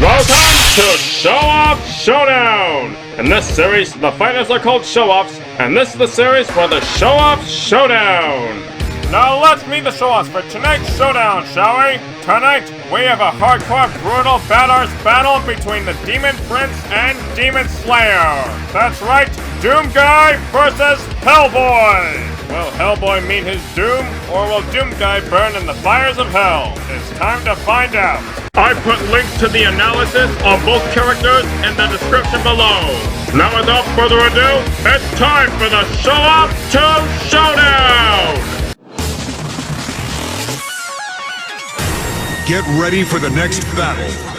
Welcome to Showoff Showdown! In this series, the fighters are called Showoffs, and this is the series for the Showoff Showdown! Now let's meet the Showoffs for tonight's showdown, shall we? Tonight, we have a hardcore, brutal, badass battle between the Demon Prince and Demon Slayer! That's right, Doomguy vs Hellboy! Will Hellboy meet his doom, or will Doomguy burn in the fires of hell? It's time to find out! I put links to the analysis of both characters in the description below. Now without further ado, it's time for the Showoff Showdown! Get ready for the next battle.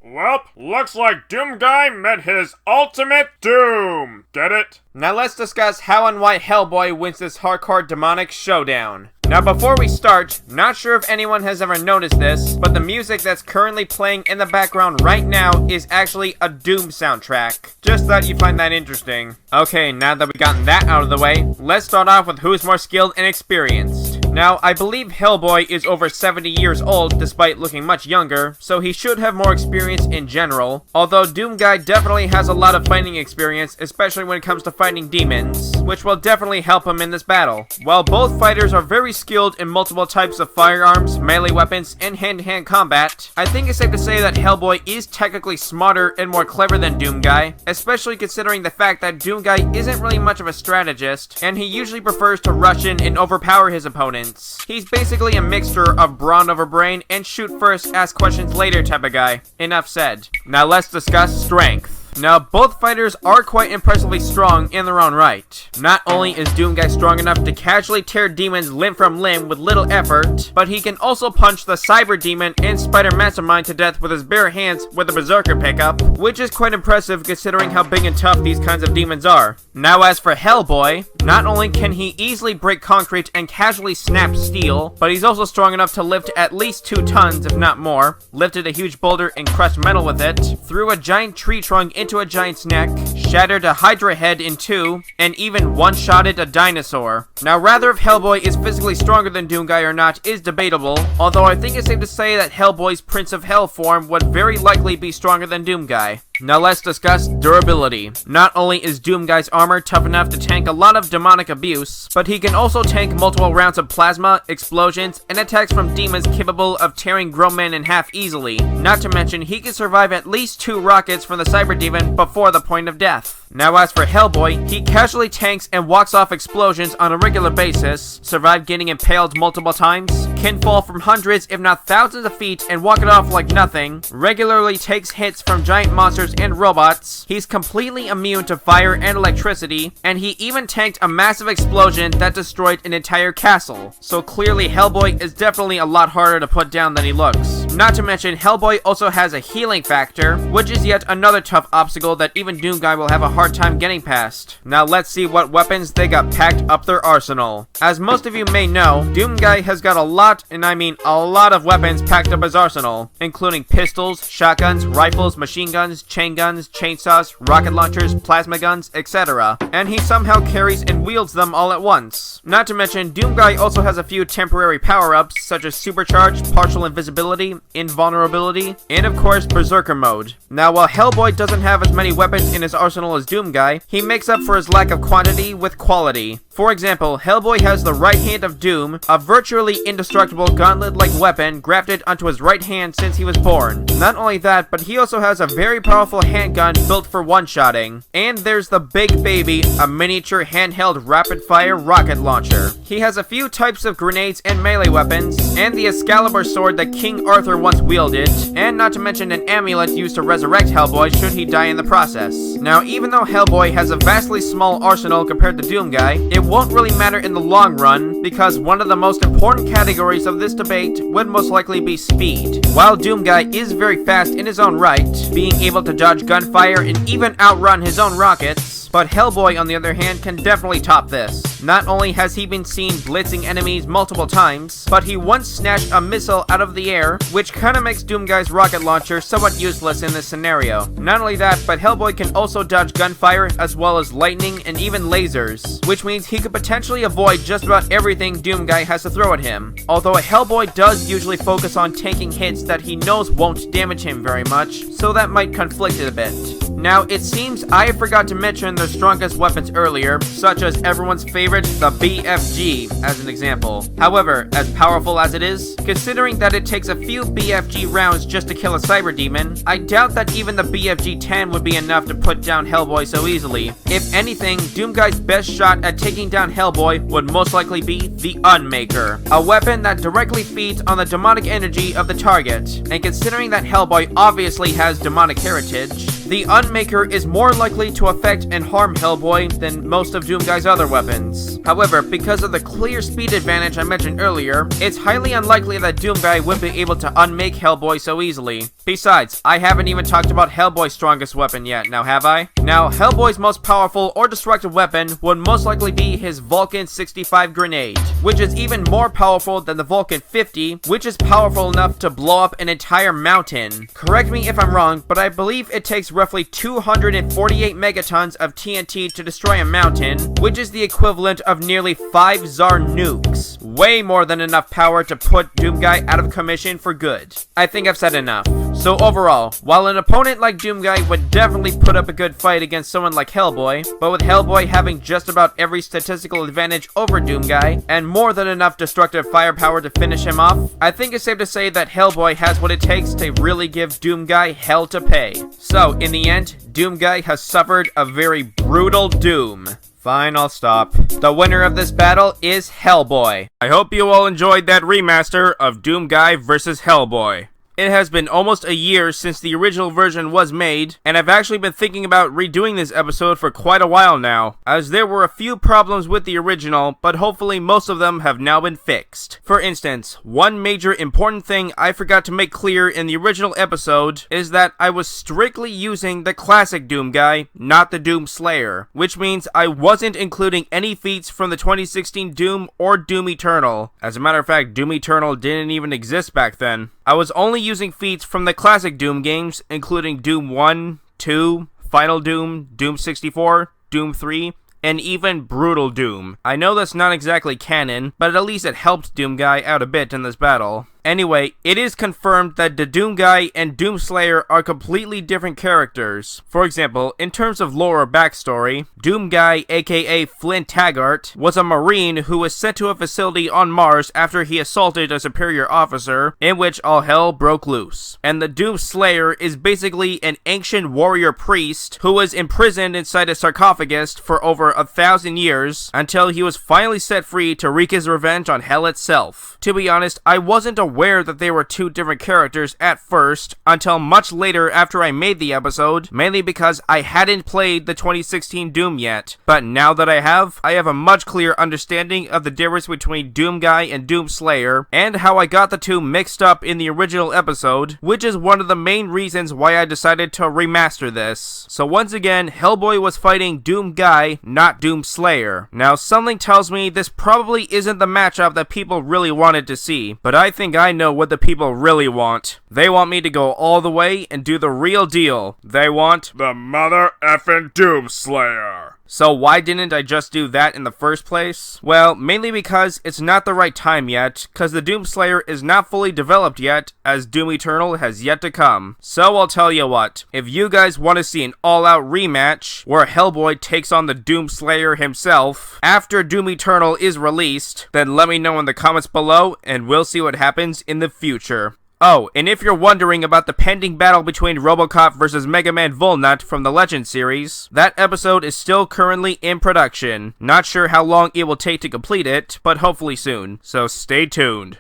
Welp, looks like Doomguy met his ultimate doom! Get it? Now let's discuss how and why Hellboy wins this hardcore demonic showdown. Now before we start, not sure if anyone has ever noticed this, but the music that's currently playing in the background right now is actually a Doom soundtrack. Just thought you'd find that interesting. Okay, now that we've gotten that out of the way, let's start off with who's more skilled and experienced. Now, I believe Hellboy is over 70 years old despite looking much younger, so he should have more experience in general, although Doomguy definitely has a lot of fighting experience, especially when it comes to fighting demons, which will definitely help him in this battle. While both fighters are very skilled in multiple types of firearms, melee weapons, and hand-to-hand combat, I think it's safe to say that Hellboy is technically smarter and more clever than Doomguy, especially considering the fact that Doomguy isn't really much of a strategist, and he usually prefers to rush in and overpower his opponents. He's basically a mixture of brawn over brain and shoot first, ask questions later type of guy. Enough said. Now let's discuss strength. Now, both fighters are quite impressively strong in their own right. Not only is Doomguy strong enough to casually tear demons limb from limb with little effort, but he can also punch the Cyber Demon and Spider Mastermind to death with his bare hands with a Berserker pickup, which is quite impressive considering how big and tough these kinds of demons are. Now as for Hellboy, not only can he easily break concrete and casually snap steel, but he's also strong enough to lift at least 2 tons, if not more, lifted a huge boulder and crushed metal with it, threw a giant tree trunk into a giant's neck, shattered a Hydra head in 2, and even one-shotted a dinosaur. Now, rather if Hellboy is physically stronger than Doomguy or not is debatable, although I think it's safe to say that Hellboy's Prince of Hell form would very likely be stronger than Doomguy. Now let's discuss durability. Not only is Doomguy's armor tough enough to tank a lot of demonic abuse, but he can also tank multiple rounds of plasma, explosions, and attacks from demons capable of tearing grown men in half easily. Not to mention, he can survive at least 2 rockets from the Cyber Demon before the point of death. Now as for Hellboy, he casually tanks and walks off explosions on a regular basis, survived getting impaled multiple times, can fall from hundreds if not thousands of feet and walk it off like nothing, regularly takes hits from giant monsters and robots, he's completely immune to fire and electricity, and he even tanked a massive explosion that destroyed an entire castle. So clearly Hellboy is definitely a lot harder to put down than he looks. Not to mention, Hellboy also has a healing factor, which is yet another tough obstacle that even Doomguy will have a hard time getting past. Now let's see what weapons they got packed up their arsenal. As most of you may know, Doomguy has got a lot, and I mean a lot of weapons packed up his arsenal, including pistols, shotguns, rifles, machine guns, chain guns, chainsaws, rocket launchers, plasma guns, etc. And he somehow carries and wields them all at once. Not to mention, Doomguy also has a few temporary power-ups, such as supercharge, partial invisibility, invulnerability, and of course Berserker mode. Now while Hellboy doesn't have as many weapons in his arsenal as Doomguy, he makes up for his lack of quantity with quality. For example, Hellboy has the right hand of Doom, a virtually indestructible gauntlet-like weapon grafted onto his right hand since he was born. Not only that, but he also has a very powerful handgun built for one-shotting. And there's the big baby, a miniature handheld rapid-fire rocket launcher. He has a few types of grenades and melee weapons, and the Excalibur sword that King Arthur once wielded, and not to mention an amulet used to resurrect Hellboy should he die in the process. Now, even though Hellboy has a vastly small arsenal compared to Doomguy, it won't really matter in the long run, because one of the most important categories of this debate would most likely be speed. While Doomguy is very fast in his own right, being able to dodge gunfire and even outrun his own rockets, but Hellboy, on the other hand, can definitely top this. Not only has he been seen blitzing enemies multiple times, but he once snatched a missile out of the air, which kinda makes Doomguy's rocket launcher somewhat useless in this scenario. Not only that, but Hellboy can also dodge gunfire as well as lightning and even lasers, which means he could potentially avoid just about everything Doomguy has to throw at him. Although Hellboy does usually focus on taking hits that he knows won't damage him very much, so that might conflict it a bit. Now, it seems I forgot to mention their strongest weapons earlier, such as everyone's favorite, the BFG, as an example. However, as powerful as it is, considering that it takes a few BFG rounds just to kill a cyber demon, I doubt that even the BFG-10 would be enough to put down Hellboy so easily. If anything, Doomguy's best shot at taking down Hellboy would most likely be the Unmaker, a weapon that directly feeds on the demonic energy of the target. And considering that Hellboy obviously has demonic heritage, the Unmaker is more likely to affect and harm Hellboy than most of Doomguy's other weapons. However, because of the clear speed advantage I mentioned earlier, it's highly unlikely that Doomguy would be able to unmake Hellboy so easily. Besides, I haven't even talked about Hellboy's strongest weapon yet, now have I? Now, Hellboy's most powerful or destructive weapon would most likely be his Vulcan 65 grenade, which is even more powerful than the Vulcan 50, which is powerful enough to blow up an entire mountain. Correct me if I'm wrong, but I believe it takes roughly 248 megatons of TNT to destroy a mountain, which is the equivalent of nearly 5 Tsar nukes. Way more than enough power to put Doomguy out of commission for good. I think I've said enough. So overall, while an opponent like Doomguy would definitely put up a good fight against someone like Hellboy, but with Hellboy having just about every statistical advantage over Doomguy, and more than enough destructive firepower to finish him off, I think it's safe to say that Hellboy has what it takes to really give Doomguy hell to pay. So, in the end, Doomguy has suffered a very brutal doom. Fine, I'll stop. The winner of this battle is Hellboy. I hope you all enjoyed that remaster of Doomguy vs Hellboy. It has been almost a year since the original version was made, and I've actually been thinking about redoing this episode for quite a while now, as there were a few problems with the original, but hopefully most of them have now been fixed. For instance, one major important thing I forgot to make clear in the original episode is that I was strictly using the classic Doomguy, not the Doom Slayer, which means I wasn't including any feats from the 2016 Doom or Doom Eternal. As a matter of fact, Doom Eternal didn't even exist back then. I was only using feats from the classic Doom games, including Doom 1, 2, Final Doom, Doom 64, Doom 3, and even Brutal Doom. I know that's not exactly canon, but at least it helped Doomguy out a bit in this battle. Anyway, it is confirmed that the Doomguy and Doomslayer are completely different characters. For example, in terms of lore or backstory, Doomguy, aka Flint Taggart, was a Marine who was sent to a facility on Mars after he assaulted a superior officer, in which all hell broke loose. And the Doomslayer is basically an ancient warrior priest who was imprisoned inside a sarcophagus for over 1,000 years, until he was finally set free to wreak his revenge on hell itself. To be honest, I wasn't aware that they were two different characters at first, until much later after I made the episode, mainly because I hadn't played the 2016 Doom yet. But now that I have a much clearer understanding of the difference between Doomguy and Doomslayer, and how I got the two mixed up in the original episode, which is one of the main reasons why I decided to remaster this. So once again, Hellboy was fighting Doomguy, not Doomslayer. Now something tells me this probably isn't the matchup that people really wanted to see, but I think I know what the people really want. They want me to go all the way and do the real deal. They want the mother effing Doomslayer. So why didn't I just do that in the first place? Well, mainly because it's not the right time yet, cause the Doomslayer is not fully developed yet, as Doom Eternal has yet to come. So I'll tell you what, if you guys want to see an all-out rematch, where Hellboy takes on the Doomslayer himself, after Doom Eternal is released, then let me know in the comments below, and we'll see what happens in the future. Oh, and if you're wondering about the pending battle between RoboCop vs. Mega Man Volnut from the Legend series, that episode is still currently in production. Not sure how long it will take to complete it, but hopefully soon, so stay tuned.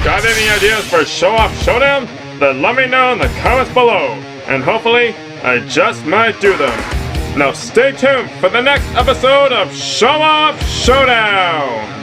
Got any ideas for Showoff Showdown? Then let me know in the comments below, and hopefully, I just might do them. Now stay tuned for the next episode of Showoff Showdown!